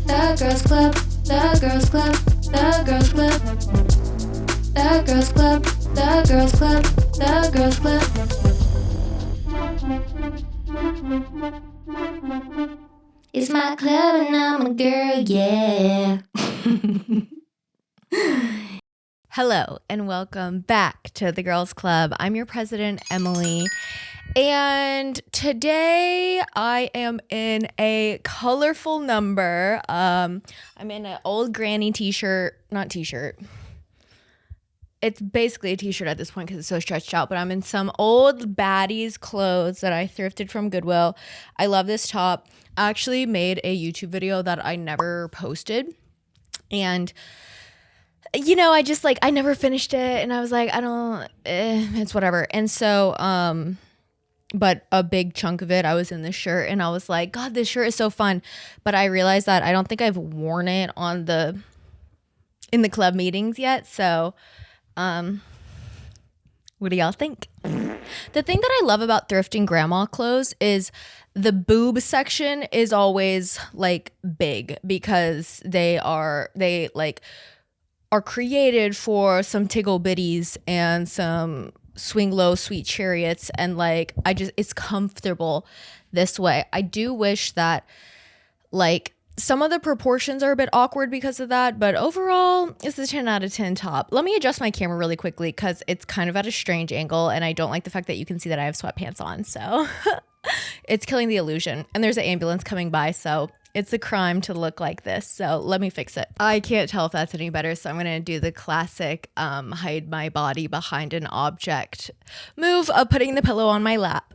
The Girls Club, The Girls Club, The Girls Club, The Girls Club, The Girls Club, The Girls Club. It's my club and I'm a girl, yeah. Hello and welcome back to the Girls Club. I'm your president, Emily, and today I am in a colorful number. I'm in an old granny t-shirt, not t-shirt. It's basically a t-shirt at this point because it's so stretched out, but I'm in some old baddies clothes that I thrifted from Goodwill. I love this top. I actually made a YouTube video that I never posted, and you know, I never finished it, and I was like, it's whatever. And so, but a big chunk of it, I was in this shirt, and I was like, God, this shirt is so fun. But I realized that I don't think I've worn it in the club meetings yet. So, what do y'all think? The thing that I love about thrifting grandma clothes is the boob section is always like big because they are created for some tiggle bitties and some swing low sweet chariots, and it's comfortable this way. I do wish that some of the proportions are a bit awkward because of that, but overall it's a 10 out of 10 top. Let me adjust my camera really quickly because it's kind of at a strange angle, and I don't like the fact that you can see that I have sweatpants on, so it's killing the illusion. And there's an ambulance coming by, so it's a crime to look like this, so let me fix it. I can't tell if that's any better, so I'm going to do the classic hide my body behind an object move of putting the pillow on my lap.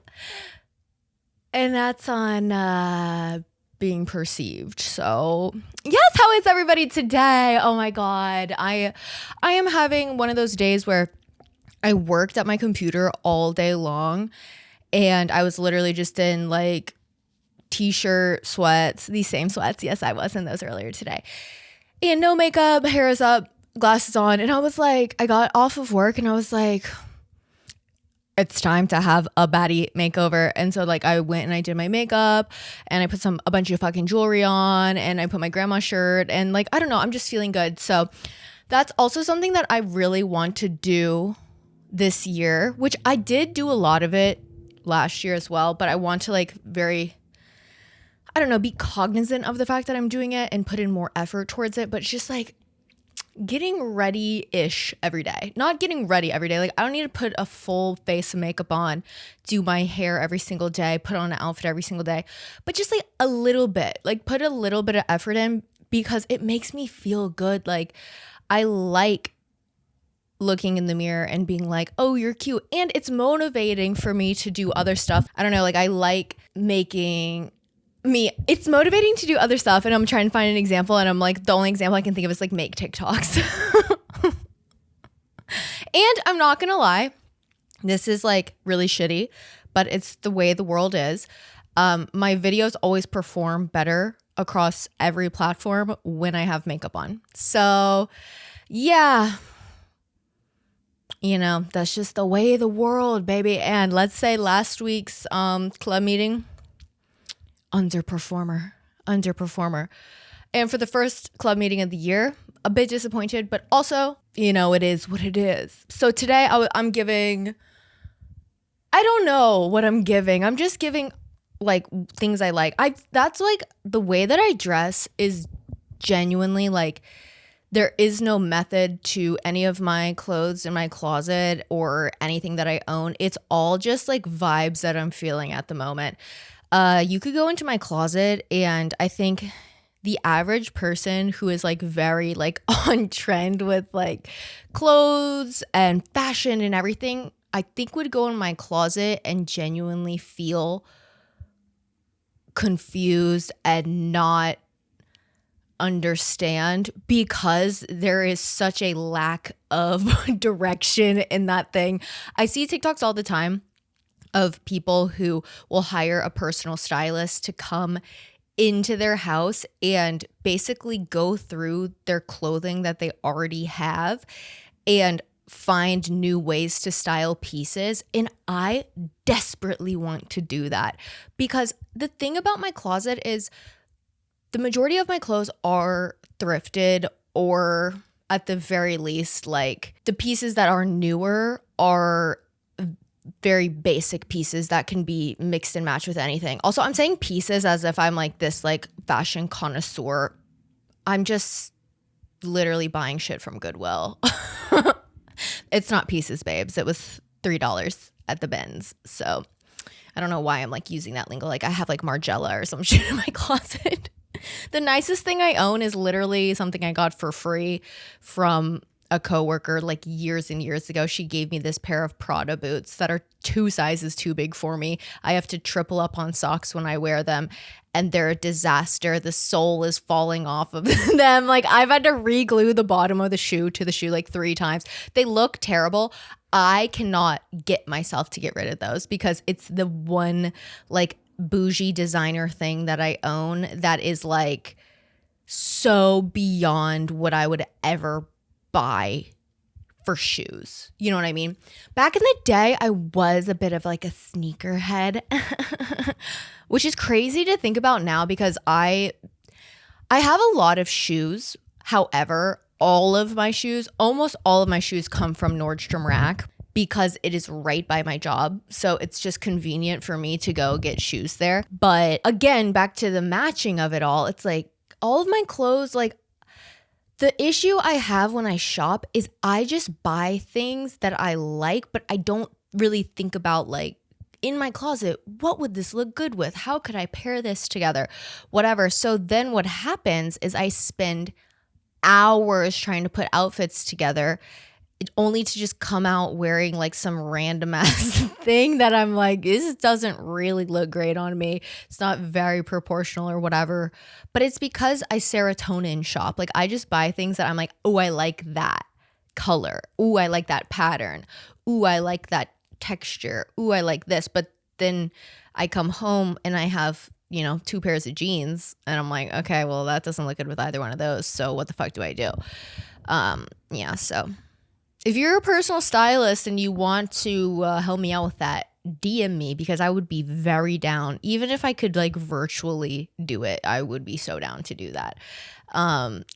And that's on being perceived. So yes, how is everybody today? Oh my God. I am having one of those days where I worked at my computer all day long, and I was literally just in t-shirt, sweats, these same sweats. Yes, I was in those earlier today. And no makeup, hair is up, glasses on. And I was like, I got off of work and I was like, it's time to have a baddie makeover. And so I went and I did my makeup, and I put a bunch of fucking jewelry on, and I put my grandma's shirt, and I don't know, I'm just feeling good. So that's also something that I really want to do this year, which I did do a lot of it last year as well, but I want to be cognizant of the fact that I'm doing it and put in more effort towards it. But it's just getting ready-ish every day. Not getting ready every day. I don't need to put a full face of makeup on, do my hair every single day, put on an outfit every single day. But just a little bit. Put a little bit of effort in because it makes me feel good. I like looking in the mirror and being like, oh, you're cute. And it's motivating for me to do other stuff. I don't know. I like making... it's motivating to do other stuff, and I'm trying to find an example, and I'm the only example I can think of is make TikToks. And I'm not gonna lie, this is really shitty, but it's the way the world is. My videos always perform better across every platform when I have makeup on. So yeah, that's just the way of the world, baby. And let's say last week's club meeting, underperformer. And for the first club meeting of the year, a bit disappointed, but also, it is what it is. So today I'm giving, I don't know what I'm giving. I'm just giving things I like. That's the way that I dress is genuinely there is no method to any of my clothes in my closet or anything that I own. It's all just vibes that I'm feeling at the moment. You could go into my closet, and I think the average person who is very on trend with clothes and fashion and everything, I think would go in my closet and genuinely feel confused and not understand, because there is such a lack of direction in that thing. I see TikToks all the time of people who will hire a personal stylist to come into their house and basically go through their clothing that they already have and find new ways to style pieces. And I desperately want to do that, because the thing about my closet is the majority of my clothes are thrifted, or at the very least, like the pieces that are newer are very basic pieces that can be mixed and matched with anything. Also, I'm saying pieces as if I'm like this like fashion connoisseur. I'm just literally buying shit from Goodwill. It's not pieces, babes. It was $3 at the bins. So I don't know why I'm like using that lingo. Like I have like Margiela or some shit in my closet. The nicest thing I own is literally something I got for free from a coworker like years and years ago. She gave me this pair of Prada boots that are 2 sizes too big for me. I have to triple up on socks when I wear them, and they're a disaster. The sole is falling off of them. Like I've had to re-glue the bottom of the shoe to the shoe like 3 times. They look terrible. I cannot get myself to get rid of those because it's the one like bougie designer thing that I own that is like so beyond what I would ever buy for shoes. You know what I mean? Back in the day, I was a bit of like a sneakerhead, which is crazy to think about now because I have a lot of shoes. However, almost all of my shoes come from Nordstrom Rack because it is right by my job. So it's just convenient for me to go get shoes there. But again, back to the matching of it all, it's like all of my clothes, like the issue I have when I shop is I just buy things that I like, but I don't really think about like in my closet, what would this look good with? How could I pair this together? Whatever. So then what happens is I spend hours trying to put outfits together only to just come out wearing like some random ass thing that I'm like, this doesn't really look great on me. It's not very proportional or whatever. But it's because I serotonin shop. Like I just buy things that I'm like, oh, I like that color. Oh, I like that pattern. Oh, I like that texture. Oh, I like this. But then I come home and I have, 2 pairs of jeans and I'm like, okay, well, that doesn't look good with either one of those. So what the fuck do I do? So if you're a personal stylist and you want to help me out with that, DM me because I would be very down. Even if I could like virtually do it, I would be so down to do that.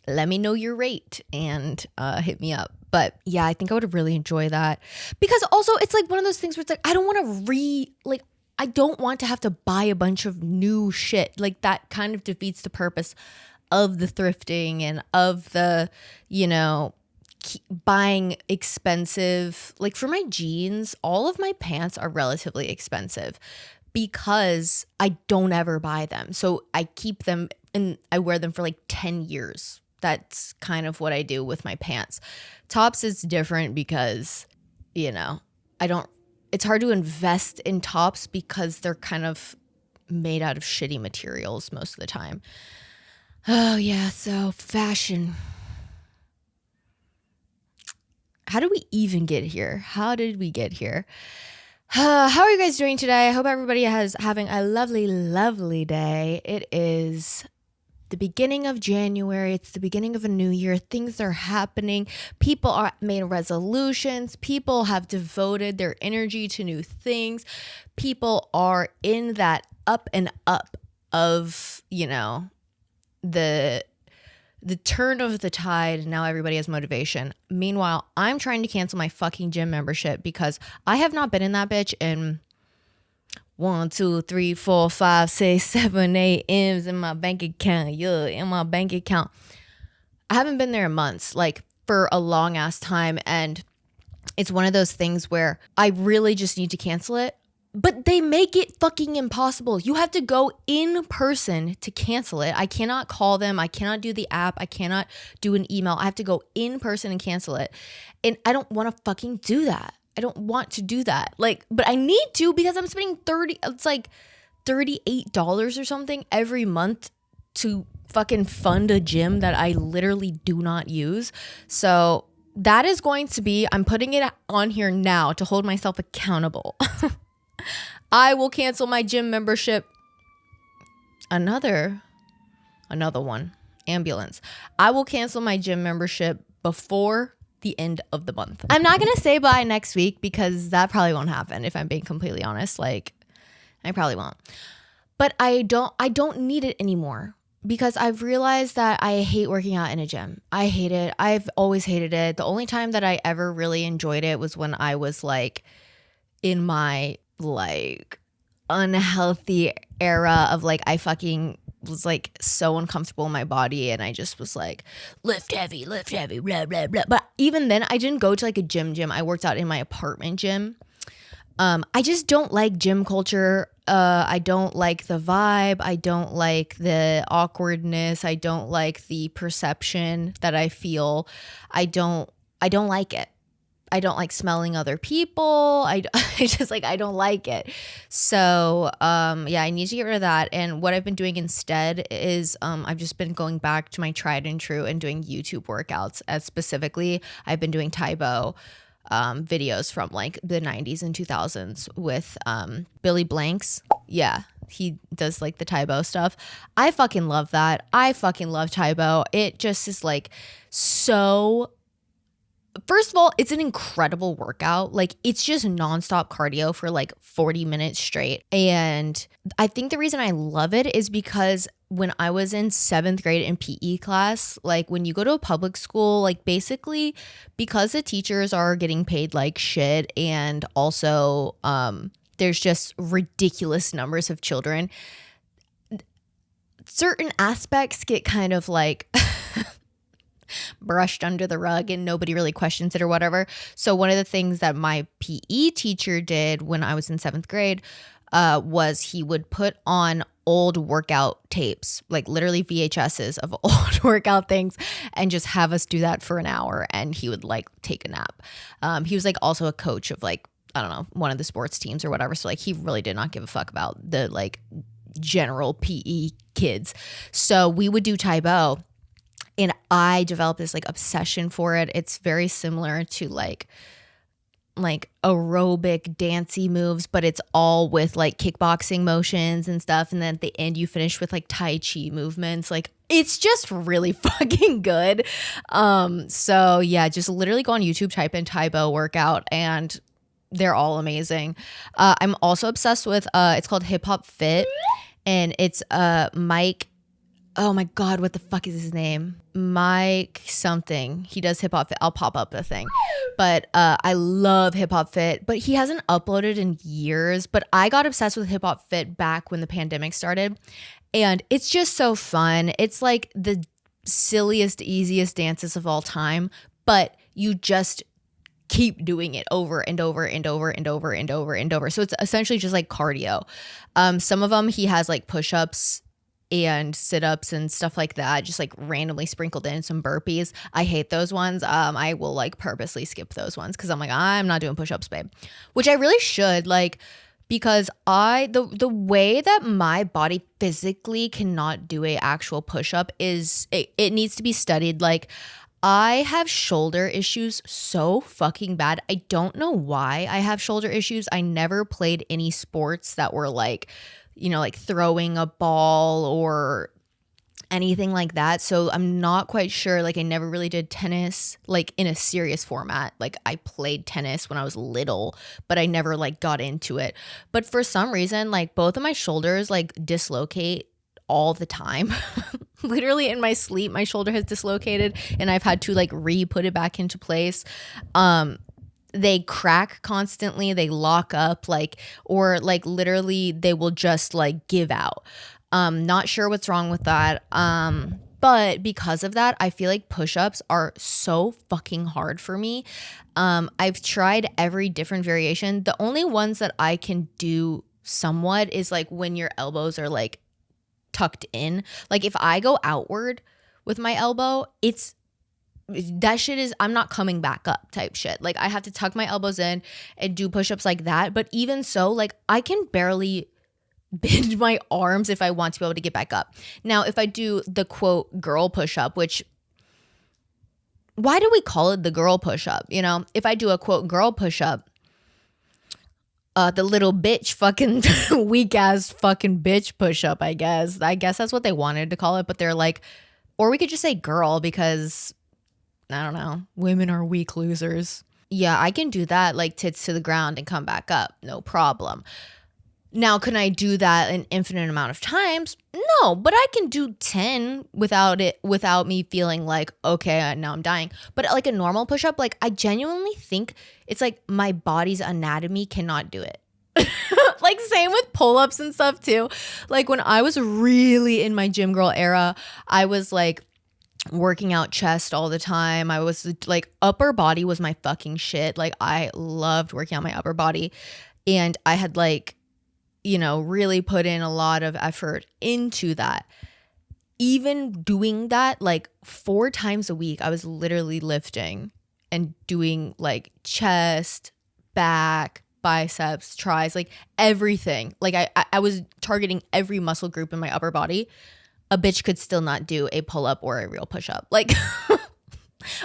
Let me know your rate and hit me up. But yeah, I think I would really enjoy that because also it's like one of those things where it's like, I don't want to I don't want to have to buy a bunch of new shit. Like that kind of defeats the purpose of the thrifting and of the, buying expensive, like for my jeans, all of my pants are relatively expensive because I don't ever buy them. So I keep them and I wear them for like 10 years. That's kind of what I do with my pants. Tops is different because, it's hard to invest in tops because they're kind of made out of shitty materials most of the time. Oh yeah, so fashion. How did we even get here? How did we get here? How are you guys doing today? I hope everybody is having a lovely, lovely day. It is the beginning of January. It's the beginning of a new year. Things are happening. People are made resolutions. People have devoted their energy to new things. People are in that up and up of, the turn of the tide, and now everybody has motivation. Meanwhile, I'm trying to cancel my fucking gym membership because I have not been in that bitch in 1, 2, 3, 4, 5, 6, 7, 8 M's in my bank account. Yeah, in my bank account. I haven't been there in months, like for a long ass time. And it's one of those things where I really just need to cancel it. But they make it fucking impossible. You have to go in person to cancel it. I cannot call them. I cannot do the app. I cannot do an email. I have to go in person and cancel it. And I don't want to fucking do that. I don't want to do that. But I need to because I'm spending $38 or something every month to fucking fund a gym that I literally do not use. So that is going to be, I'm putting it on here now to hold myself accountable. I will cancel my gym membership. Another one. Ambulance. I will cancel my gym membership before the end of the month. I'm not going to say by next week because that probably won't happen if I'm being completely honest. I probably won't. But I don't need it anymore because I've realized that I hate working out in a gym. I hate it. I've always hated it. The only time that I ever really enjoyed it was when I was like in my like unhealthy era of like I fucking was like so uncomfortable in my body, and I just was like lift heavy, blah blah blah. But even then I didn't go to like a gym. I worked out in my apartment gym. I just don't like gym culture. I don't like the vibe. I don't like the awkwardness. I don't like the perception that I feel. I don't like it. I don't like smelling other people. I just like, I don't like it. So, yeah, I need to get rid of that. And what I've been doing instead is, I've just been going back to my tried and true and doing YouTube workouts. As specifically, I've been doing Taibo videos from like the 90s and 2000s with Billy Blanks. Yeah, he does like the Taibo stuff. I fucking love that. I fucking love Taibo. It just is like so. First of all, it's an incredible workout. Like it's just nonstop cardio for like 40 minutes straight. And I think the reason I love it is because when I was in 7th grade in PE class, like when you go to a public school, like basically because the teachers are getting paid like shit, and also there's just ridiculous numbers of children, certain aspects get kind of like brushed under the rug and nobody really questions it or whatever. So one of the things that my PE teacher did when I was in 7th grade was he would put on old workout tapes, like literally VHSs of old workout things, and just have us do that for an hour, and he would like take a nap. He was like also a coach of like, I don't know, one of the sports teams or whatever. So like he really did not give a fuck about the like general PE kids. So we would do Taibo. And I developed this like obsession for it. It's very similar to like aerobic dancey moves, but it's all with like kickboxing motions and stuff. And then at the end you finish with like Tai Chi movements. Like it's just really fucking good. So yeah, just literally go on YouTube, type in Taibo workout, and they're all amazing. I'm also obsessed with it's called Hip Hop Fit, and it's Mike. Oh my God, what the fuck is his name? Mike something. He does Hip Hop Fit. I'll pop up the thing. But I love Hip Hop Fit, but he hasn't uploaded in years. But I got obsessed with Hip Hop Fit back when the pandemic started. And it's just so fun. It's like the silliest, easiest dances of all time, but you just keep doing it over and over and over and over and over and over. So it's essentially just like cardio. Some of them he has like push-ups and sit-ups and stuff like that, just like randomly sprinkled in, some burpees. I hate those ones. I will like purposely skip those ones because I'm like, I'm not doing push-ups, babe, which I really should, like, because the way that my body physically cannot do a actual push-up is it needs to be studied. Like I have shoulder issues so fucking bad. I don't know why I have shoulder issues. I never played any sports that were like, you know, like throwing a ball or anything like that. So I'm not quite sure. Like I never really did tennis like in a serious format. Like I played tennis when I was little, but I never like got into it. But for some reason, like both of my shoulders like dislocate all the time. Literally in my sleep, my shoulder has dislocated and I've had to like re-put it back into place. They crack constantly, they lock up, like, or like literally they will just like give out. Not sure what's wrong with that. But because of that, I feel like push-ups are so fucking hard for me. I've tried every different variation. The only ones that I can do somewhat is like when your elbows are like tucked in. Like if I go outward with my elbow, that shit is, I'm not coming back up type shit. Like I have to tuck my elbows in and do push-ups like that. But even so, like I can barely bend my arms if I want to be able to get back up. Now, if I do the quote girl push-up, which, why do we call it the girl push-up? You know, if I do a quote girl push-up, the little bitch fucking weak ass fucking bitch push-up, I guess that's what they wanted to call it. But they're like, or we could just say girl because I don't know, women are weak losers. Yeah, I can do that, like tits to the ground and come back up, no problem. Now, can I do that an infinite amount of times? No, but I can do 10 without me feeling like, okay, now I'm dying. But like a normal push-up, like I genuinely think it's like my body's anatomy cannot do it. Like same with pull-ups and stuff too. Like when I was really in my gym girl era, I was like working out chest all the time. I was like, upper body was my fucking shit. Like I loved working out my upper body. And I had like, really put in a lot of effort into that. Even doing that like 4 times a week, I was literally lifting and doing like chest, back, biceps, tries, like everything. Like I was targeting every muscle group in my upper body. A bitch could still not do a pull-up or a real push-up. Like,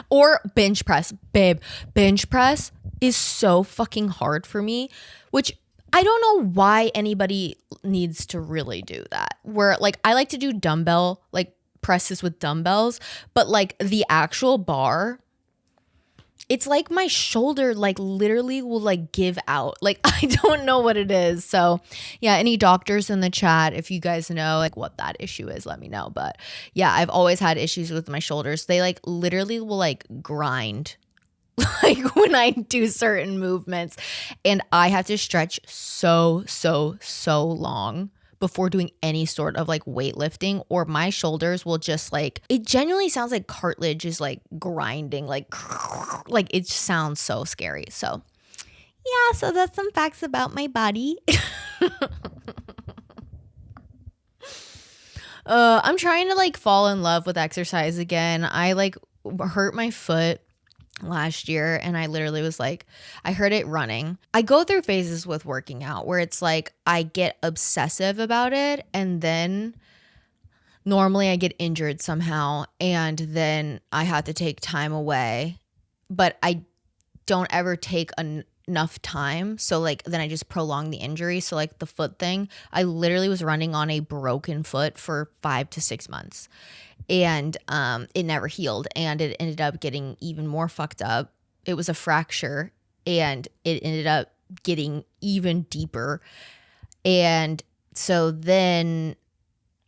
or bench press. Babe, bench press is so fucking hard for me, which I don't know why anybody needs to really do that. Where like I like to do dumbbell, like presses with dumbbells, but like the actual bar, it's like my shoulder like literally will like give out. Like I don't know what it is. So yeah, any doctors in the chat, if you guys know like what that issue is, let me know. But yeah, I've always had issues with my shoulders. They like literally will like grind like when I do certain movements, and I have to stretch so long before doing any sort of like weightlifting, or my shoulders will just like, it genuinely sounds like cartilage is like grinding, like it sounds so scary. So yeah, so that's some facts about my body. I'm trying to like fall in love with exercise again. I like hurt my foot last year, and I literally was like, I heard it running. I go through phases with working out where it's like I get obsessive about it, and then normally I get injured somehow, and then I have to take time away, but I don't ever take enough time. So like then I just prolong the injury. So like the foot thing, I literally was running on a broken foot for 5 to 6 months. And it never healed, and it ended up getting even more fucked up. It was a fracture, and it ended up getting even deeper. And so then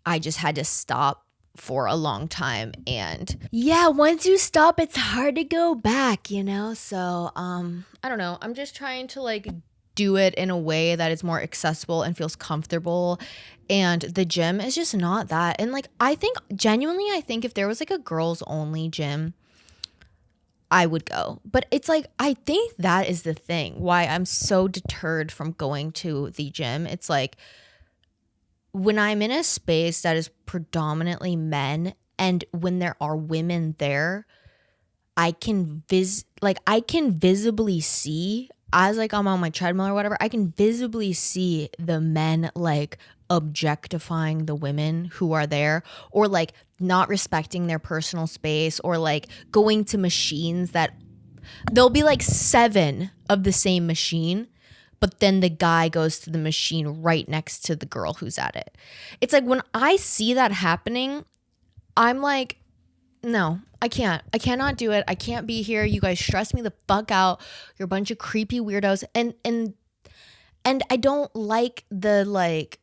I just had to stop for a long time. And yeah, once you stop, it's hard to go back, So I don't know. I'm just trying to like do it in a way that is more accessible and feels comfortable. And the gym is just not that. And like, I think if there was like a girls only gym, I would go. But it's like, I think that is the thing why I'm so deterred from going to the gym. It's like when I'm in a space that is predominantly men, and when there are women there, I can visibly see, as like I'm on my treadmill or whatever, I can visibly see the men like objectifying the women who are there, or like not respecting their personal space, or like going to machines that there'll be like 7 of the same machine, but then the guy goes to the machine right next to the girl who's at it. It's like when I see that happening, I'm like, no, I can't. I cannot do it. I can't be here. You guys stress me the fuck out. You're a bunch of creepy weirdos. And I don't like the like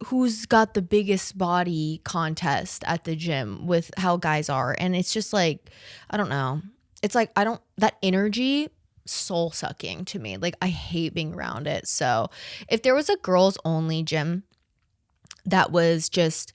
who's got the biggest body contest at the gym with how guys are. And it's just like, I don't know. It's like that energy, soul sucking to me. Like I hate being around it. So if there was a girls only gym that was just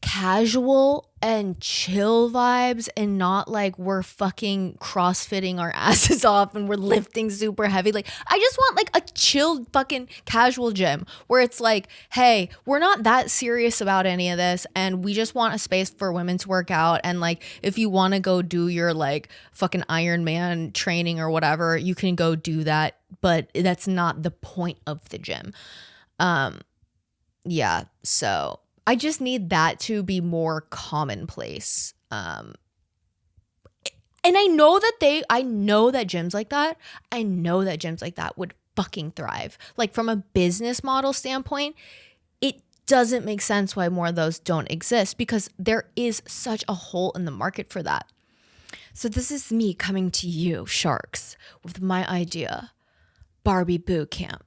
casual and chill vibes, and not like we're fucking crossfitting our asses off and we're lifting super heavy. Like I just want like a chilled fucking casual gym where it's like, hey, we're not that serious about any of this, and we just want a space for women to work out. And like if you want to go do your like fucking Iron Man training or whatever, you can go do that, but that's not the point of the gym. Yeah, so I just need that to be more commonplace. And I know that gyms like that would fucking thrive. Like from a business model standpoint, it doesn't make sense why more of those don't exist, because there is such a hole in the market for that. So this is me coming to you, sharks, with my idea, Barbie boot camp.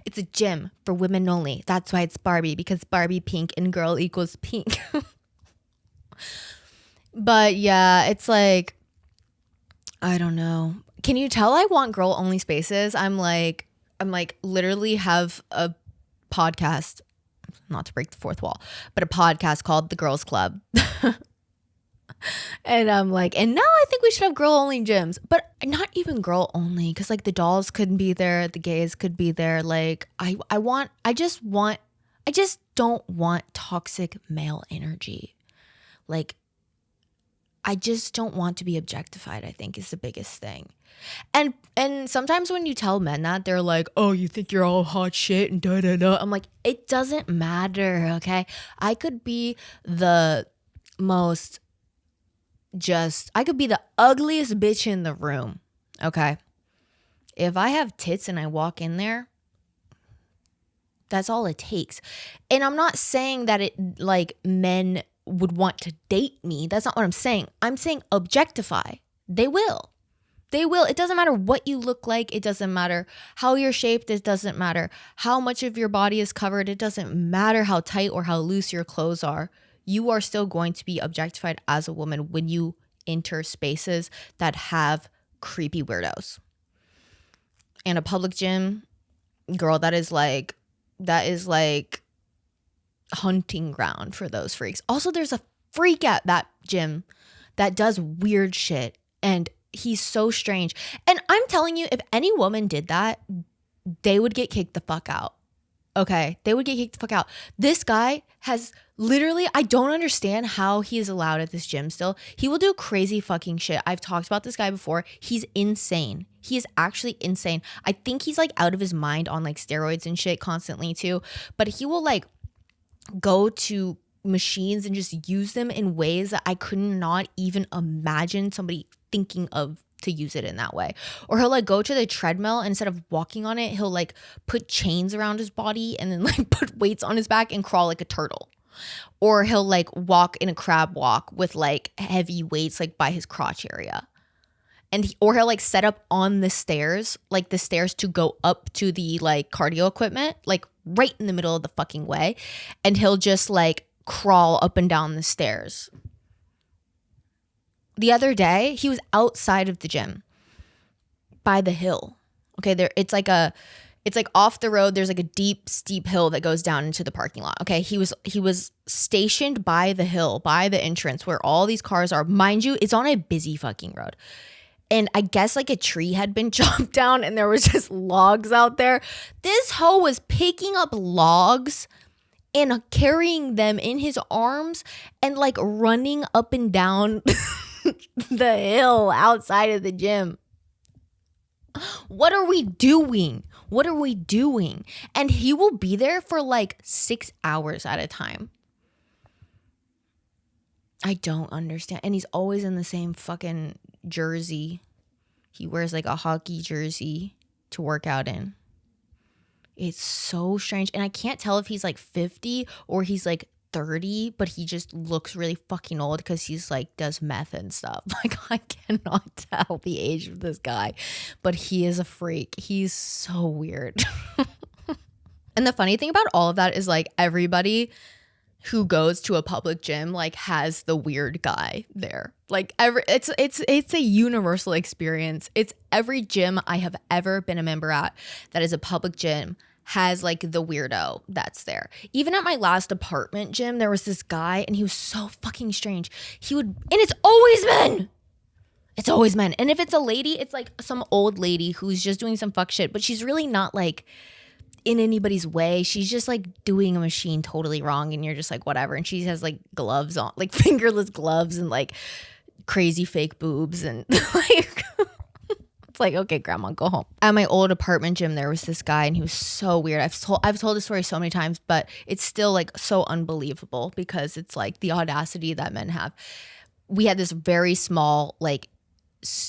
It's a gym for women only. That's why it's Barbie, because Barbie pink and girl equals pink. But yeah, it's like, I don't know. Can you tell I want girl only spaces? I'm like literally have a podcast, not to break the fourth wall, but a podcast called The Girls Club. And I'm like, and now I think we should have girl only gyms, but not even girl only, because like the dolls couldn't be there, the gays could be there. Like I just don't want toxic male energy. Like I just don't want to be objectified, I think is the biggest thing. And sometimes when you tell men that, they're like, oh, you think you're all hot shit and da da da. I'm like, it doesn't matter, okay? I could be the ugliest bitch in the room, okay? If I have tits and I walk in there, that's all it takes. And I'm not saying that it like men would want to date me. That's not what I'm saying. I'm saying objectify. They will. They will. It doesn't matter what you look like. It doesn't matter how you're shaped. It doesn't matter how much of your body is covered. It doesn't matter how tight or how loose your clothes are. You are still going to be objectified as a woman when you enter spaces that have creepy weirdos. And a public gym, girl, that is like hunting ground for those freaks. Also, there's a freak at that gym that does weird shit, and he's so strange. And I'm telling you, if any woman did that, they would get kicked the fuck out. Okay, they would get kicked the fuck out. This guy has literally, I don't understand how he is allowed at this gym still. He will do crazy fucking shit. I've talked about this guy before. He's insane. He is actually insane. I think he's like out of his mind on like steroids and shit constantly too. But he will like go to machines and just use them in ways that I could not even imagine somebody thinking of to use it in that way. Or he'll like go to the treadmill, and instead of walking on it, he'll like put chains around his body and then like put weights on his back and crawl like a turtle. Or he'll like walk in a crab walk with like heavy weights like by his crotch area. Or he'll like set up on the stairs, like the stairs to go up to the like cardio equipment, like right in the middle of the fucking way. And he'll just like crawl up and down the stairs. The other day, he was outside of the gym by the hill. Okay, it's like off the road. There's like a deep, steep hill that goes down into the parking lot. Okay, he was stationed by the hill, by the entrance where all these cars are. Mind you, it's on a busy fucking road. And I guess like a tree had been chopped down and there was just logs out there. This hoe was picking up logs and carrying them in his arms and like running up and down the hill outside of the gym. What are we doing? What are we doing? And he will be there for like 6 hours at a time. I don't understand. And he's always in the same fucking jersey. He wears like a hockey jersey to work out in. It's so strange. And I can't tell if he's like 50 or he's like 30, but he just looks really fucking old because he's like does meth and stuff. Like I cannot tell the age of this guy, but he is a freak. He's so weird. And the funny thing about all of that is like everybody who goes to a public gym like has the weird guy there. Like it's a universal experience. It's every gym I have ever been a member at that is a public gym has like the weirdo that's there. Even at my last apartment gym, there was this guy and he was so fucking strange. And it's always men. It's always men. And if it's a lady, it's like some old lady who's just doing some fuck shit, but she's really not like in anybody's way. She's just like doing a machine totally wrong and you're just like whatever. And she has like gloves on, like fingerless gloves and like crazy fake boobs and like it's like, okay, grandma, go home. At my old apartment gym, there was this guy and he was so weird. I've told this story so many times, but it's still like so unbelievable because it's like the audacity that men have. We had this very small like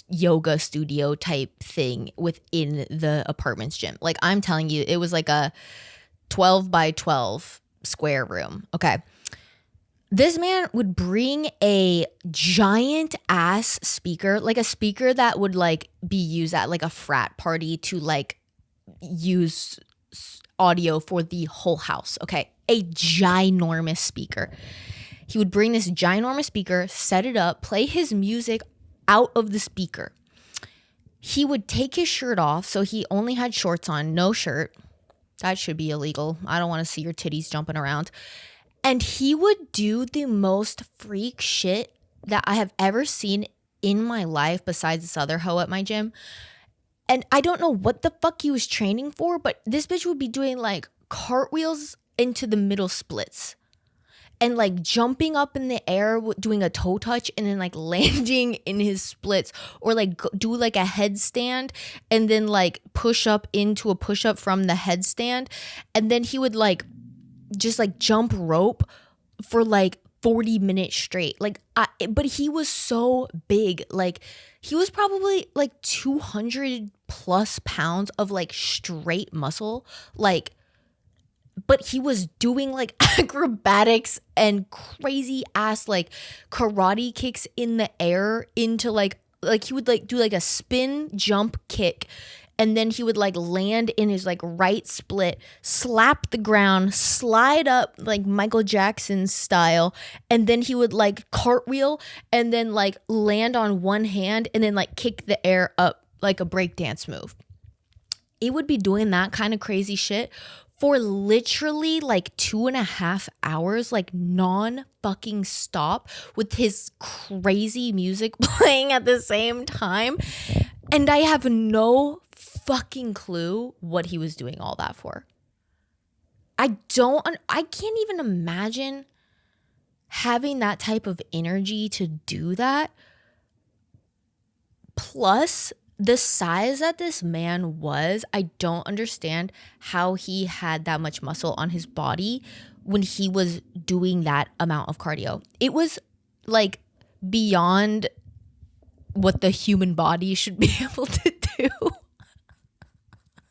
yoga studio type thing within the apartment's gym. Like I'm telling you, it was like a 12 by 12 square room. Okay. This man would bring a giant ass speaker, like a speaker that would like be used at like a frat party to like use audio for the whole house, okay? A ginormous speaker. He would bring this ginormous speaker, set it up, play his music out of the speaker. He would take his shirt off, so he only had shorts on, no shirt. That should be illegal. I don't want to see your titties jumping around. And he would do the most freak shit that I have ever seen in my life besides this other hoe at my gym. And I don't know what the fuck he was training for, but this bitch would be doing like cartwheels into the middle splits. And like jumping up in the air, doing a toe touch, and then like landing in his splits, or like do like a headstand and then like push up into a push up from the headstand. And then he would like just like jump rope for like 40 minutes straight. But he was so big. Like he was probably like 200 plus pounds of like straight muscle. But he was doing like acrobatics and crazy ass like karate kicks in the air into like he would like do like a spin jump kick, and then he would like land in his like right split, slap the ground, slide up like Michael Jackson style, and then he would like cartwheel and then like land on one hand and then like kick the air up like a breakdance move. It would be doing that kind of crazy shit for literally like 2.5 hours, like non-fucking stop, with his crazy music playing at the same time. And I have no fucking clue what he was doing all that for. I can't even imagine having that type of energy to do that. Plus, the size that this man was, I don't understand how he had that much muscle on his body when he was doing that amount of cardio. It was like beyond what the human body should be able to do.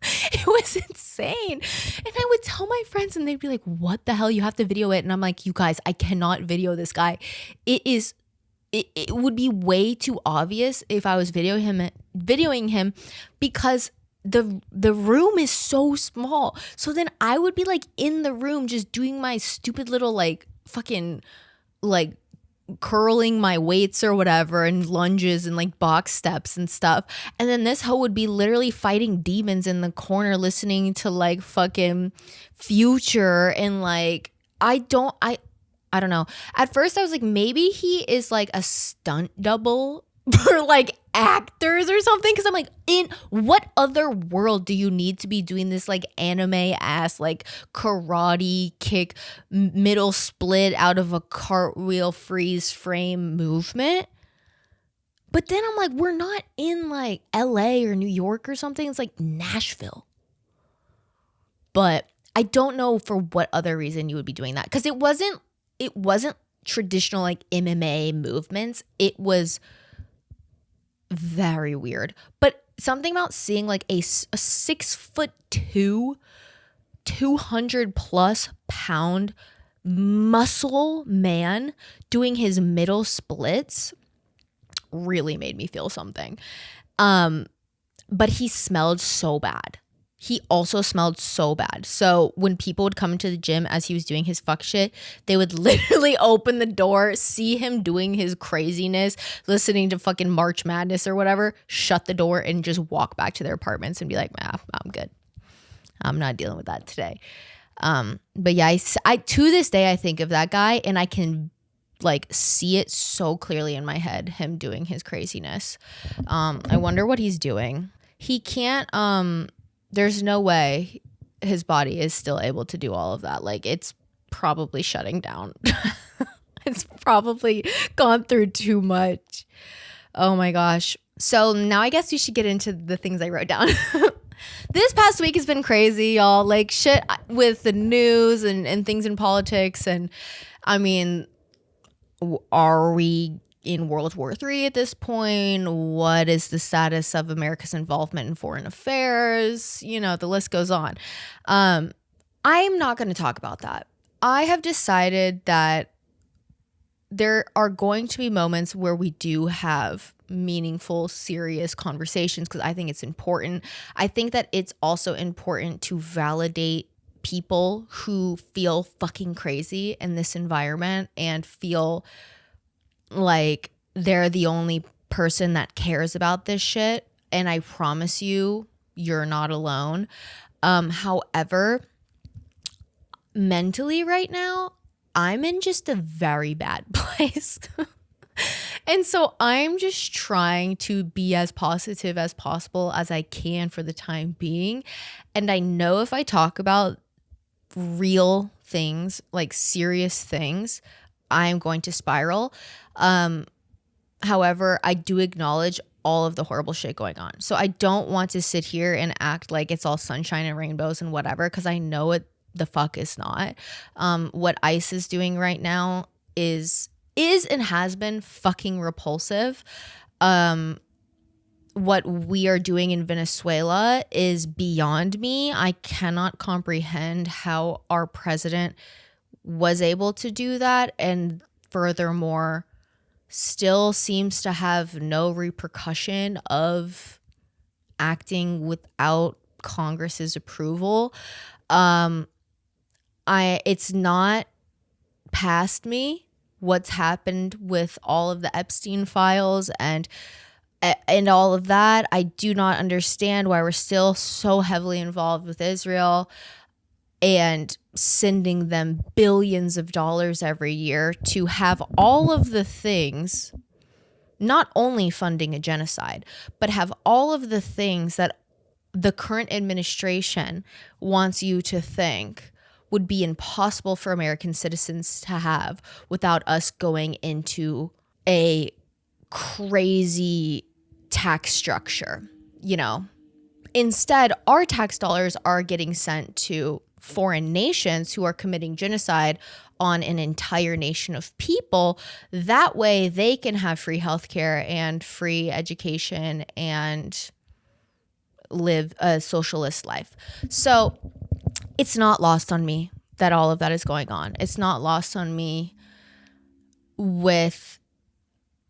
It was insane. And I would tell my friends and they'd be like, what the hell? You have to video it. And I'm like, you guys, I cannot video this guy. It would be way too obvious if I was videoing him because the room is so small. So then I would be like in the room just doing my stupid little like fucking like curling my weights or whatever and lunges and like box steps and stuff. And then this hoe would be literally fighting demons in the corner listening to like fucking Future and like I don't know. At first I was like, maybe he is like a stunt double for like actors or something. Cause I'm like, in what other world do you need to be doing this like anime ass like karate kick middle split out of a cartwheel freeze frame movement? But then I'm like, we're not in like LA or New York or something. It's like Nashville. But I don't know for what other reason you would be doing that. Cause it wasn't traditional like MMA movements. It was very weird. But something about seeing like a 6'2", 200 plus pound muscle man doing his middle splits really made me feel something. But he smelled so bad. He also smelled so bad. So when people would come into the gym as he was doing his fuck shit, they would literally open the door, see him doing his craziness, listening to fucking March Madness or whatever, shut the door and just walk back to their apartments and be like, nah, I'm good. I'm not dealing with that today. But yeah, I to this day, I think of that guy and I can like see it so clearly in my head, him doing his craziness. I wonder what he's doing. He can't, there's no way his body is still able to do all of that. Like it's probably shutting down. It's probably gone through too much. Oh my gosh. So now I guess we should get into the things I wrote down. This past week has been crazy, y'all. Like shit with the news and things in politics. And I mean, are we in World War III at this point? What is the status of America's involvement in foreign affairs? You know, the list goes on. I'm not going to talk about that. I have decided that there are going to be moments where we do have meaningful, serious conversations because I think it's important. I think that it's also important to validate people who feel fucking crazy in this environment and feel like they're the only person that cares about this shit. And I promise you, you're not alone. However, mentally right now, I'm in just a very bad place. And so I'm just trying to be as positive as possible as I can for the time being. And I know if I talk about real things, like serious things, I'm going to spiral. However, I do acknowledge all of the horrible shit going on. So I don't want to sit here and act like it's all sunshine and rainbows and whatever, because I know it the fuck is not. What ICE is doing right now is and has been fucking repulsive. What we are doing in Venezuela is beyond me. I cannot comprehend how our president was able to do that, and furthermore still seems to have no repercussion of acting without Congress's approval. It's not past me what's happened with all of the Epstein files and all of that. I do not understand why we're still so heavily involved with Israel and sending them billions of dollars every year to have all of the things, not only funding a genocide, but have all of the things that the current administration wants you to think would be impossible for American citizens to have without us going into a crazy tax structure. You know, instead, our tax dollars are getting sent to foreign nations who are committing genocide on an entire nation of people. That way they can have free healthcare and free education and live a socialist life. So it's not lost on me that all of that is going on. It's not lost on me with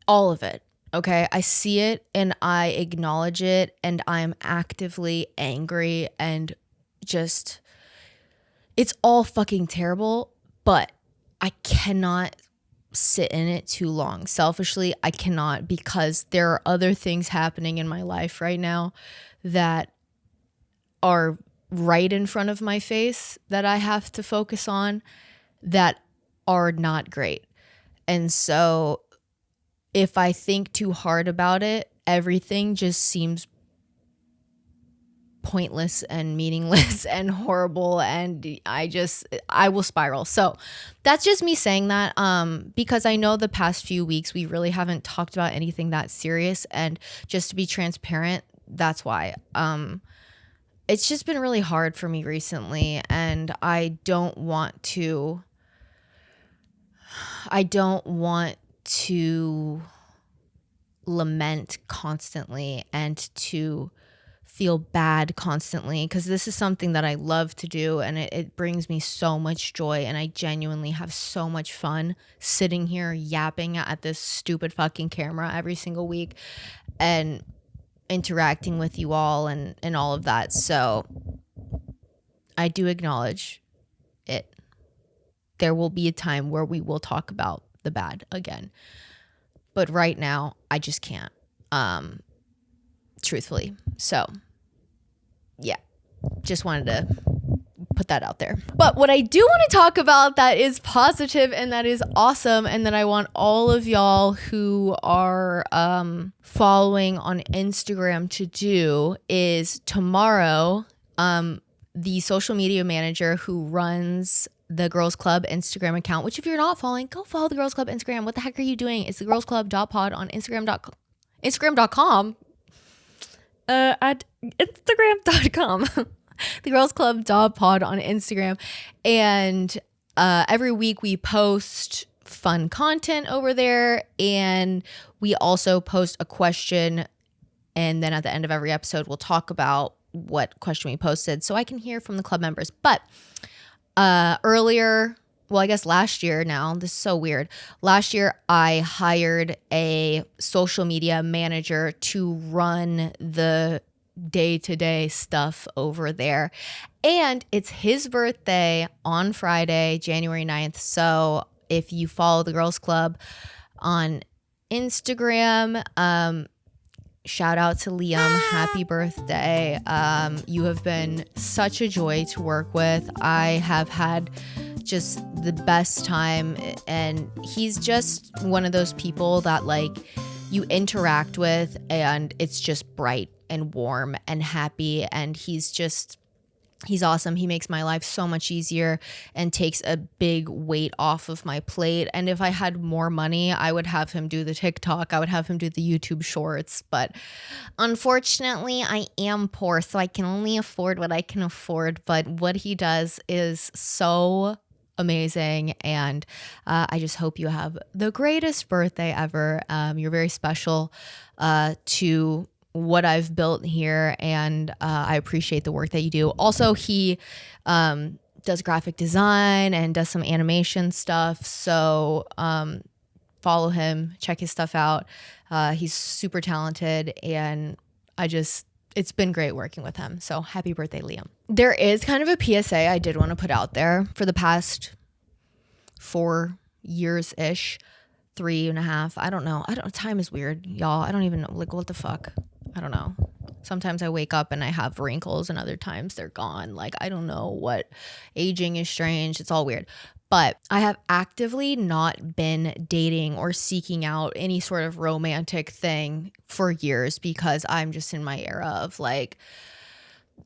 all of it. Okay, I see it and I acknowledge it, and I'm actively angry and just, it's all fucking terrible, but I cannot sit in it too long. Selfishly, I cannot, because there are other things happening in my life right now that are right in front of my face that I have to focus on that are not great. And so if I think too hard about it, everything just seems pointless and meaningless and horrible, and I will spiral. So that's just me saying that because I know the past few weeks we really haven't talked about anything that serious, and just to be transparent, that's why. It's just been really hard for me recently, and I don't want to lament constantly and to feel bad constantly, because this is something that I love to do, and it brings me so much joy, and I genuinely have so much fun sitting here yapping at this stupid fucking camera every single week and interacting with you all and all of that. So I do acknowledge it. There will be a time where we will talk about the bad again, but right now I just can't, truthfully. So yeah, just wanted to put that out there. But what I do want to talk about that is positive and that is awesome, and that I want all of y'all who are following on Instagram to do, is tomorrow, the social media manager who runs the Girls Club Instagram account, which if you're not following, go follow the Girls Club Instagram. What the heck are you doing? It's the girlsclub.pod on Instagram.com. At Instagram.com. The Girls Club Pod on Instagram. And every week we post fun content over there, and we also post a question, and then at the end of every episode we'll talk about what question we posted so I can hear from the club members. But earlier, well, I guess last year now, this is so weird. Last year, I hired a social media manager to run the day-to-day stuff over there. And it's his birthday on Friday, January 9th. So if you follow the Girls Club on Instagram, shout out to Liam. Happy birthday. You have been such a joy to work with. I have had just the best time, and he's just one of those people that like you interact with and it's just bright and warm and happy, and he's awesome. He makes my life so much easier and takes a big weight off of my plate. And if I had more money, I would have him do the TikTok. I would have him do the YouTube shorts. But unfortunately, I am poor, so I can only afford what I can afford. But what he does is so amazing. And I just hope you have the greatest birthday ever. You're very special to what I've built here, and I appreciate the work that you do. Also, he does graphic design and does some animation stuff, so follow him, check his stuff out. He's super talented, and it's been great working with him. So happy birthday, Liam. There is kind of a PSA I did want to put out there. For the past 4 years-ish, 3.5, I don't know. Time is weird, y'all. I don't even know, like, what the fuck? I don't know. Sometimes I wake up and I have wrinkles, and other times they're gone. Like, I don't know what. Aging is strange. It's all weird. But I have actively not been dating or seeking out any sort of romantic thing for years, because I'm just in my era of like,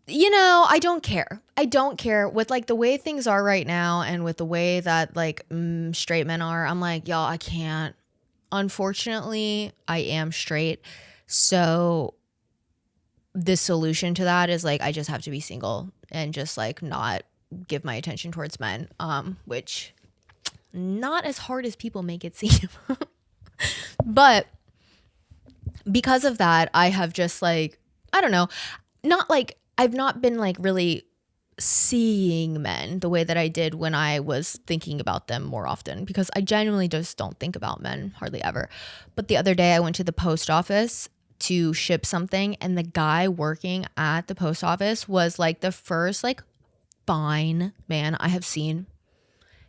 I don't care. I don't care with like the way things are right now, and with the way that like straight men are. I'm like, y'all, I can't. Unfortunately, I am straight. So the solution to that is like, I just have to be single and just like not give my attention towards men, which not as hard as people make it seem. But because of that, I have just like, I don't know, not like, I've not been like really seeing men the way that I did when I was thinking about them more often, because I genuinely just don't think about men hardly ever. But the other day I went to the post office to ship something, and the guy working at the post office was like the first like fine man I have seen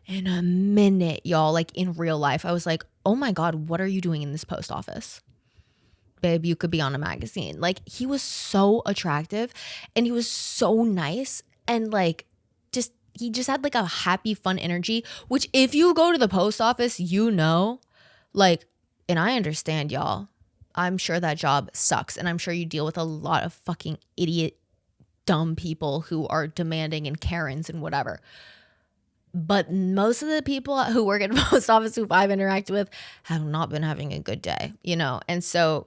in a minute, y'all. Like in real life, I was like, oh my God, what are you doing in this post office? Babe, you could be on a magazine. Like, he was so attractive, and he was so nice, and like he just had like a happy, fun energy, which if you go to the post office, like, and I understand, y'all. I'm sure that job sucks, and I'm sure you deal with a lot of fucking idiot, dumb people who are demanding and Karens and whatever. But most of the people who work at the post office who I've interacted with have not been having a good day, And so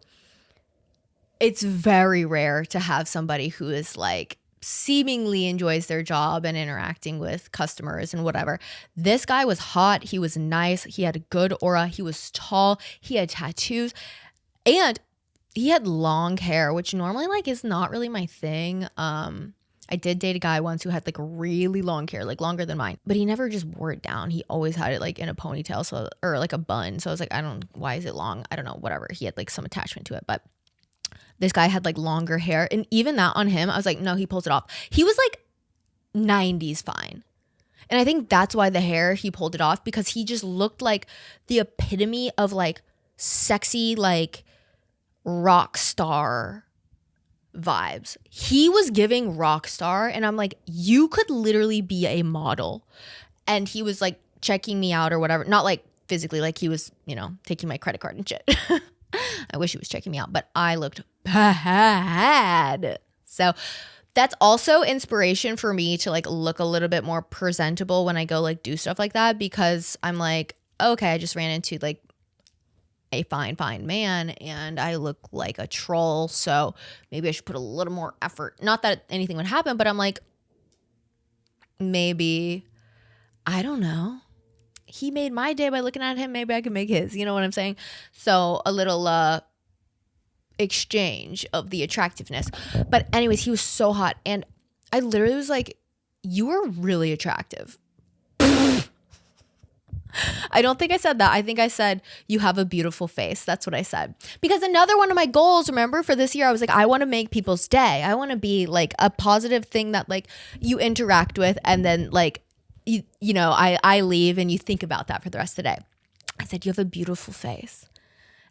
it's very rare to have somebody who is like seemingly enjoys their job and interacting with customers and whatever. This guy was hot. He was nice. He had a good aura. He was tall. He had tattoos. And he had long hair, which normally like is not really my thing. I did date a guy once who had like really long hair, like longer than mine, but he never just wore it down. He always had it like in a ponytail, or like a bun. So I was like, why is it long? I don't know, whatever. He had like some attachment to it, but this guy had like longer hair, and even that on him, I was like, no, he pulls it off. He was like 90s fine. And I think that's why the hair, he pulled it off, because he just looked like the epitome of like sexy, like rock star vibes. He was giving rock star, and I'm like, you could literally be a model. And he was like checking me out or whatever, not like physically, like he was, taking my credit card and shit. I wish he was checking me out, but I looked bad. So that's also inspiration for me to like look a little bit more presentable when I go like do stuff like that, because I'm like, okay, I just ran into like a fine man and I look like a troll, so maybe I should put a little more effort. Not that anything would happen, but I'm like, maybe, I don't know, he made my day by looking at him, maybe I can make his, you know what I'm saying? So a little exchange of the attractiveness. But anyways, he was so hot, and I literally was like, you are really attractive. I don't think I said that. I think I said, you have a beautiful face. That's what I said. Because another one of my goals, remember, for this year, I was like, I want to make people's day. I want to be like a positive thing that like you interact with, and then like, you know, I leave and you think about that for the rest of the day. I said, you have a beautiful face.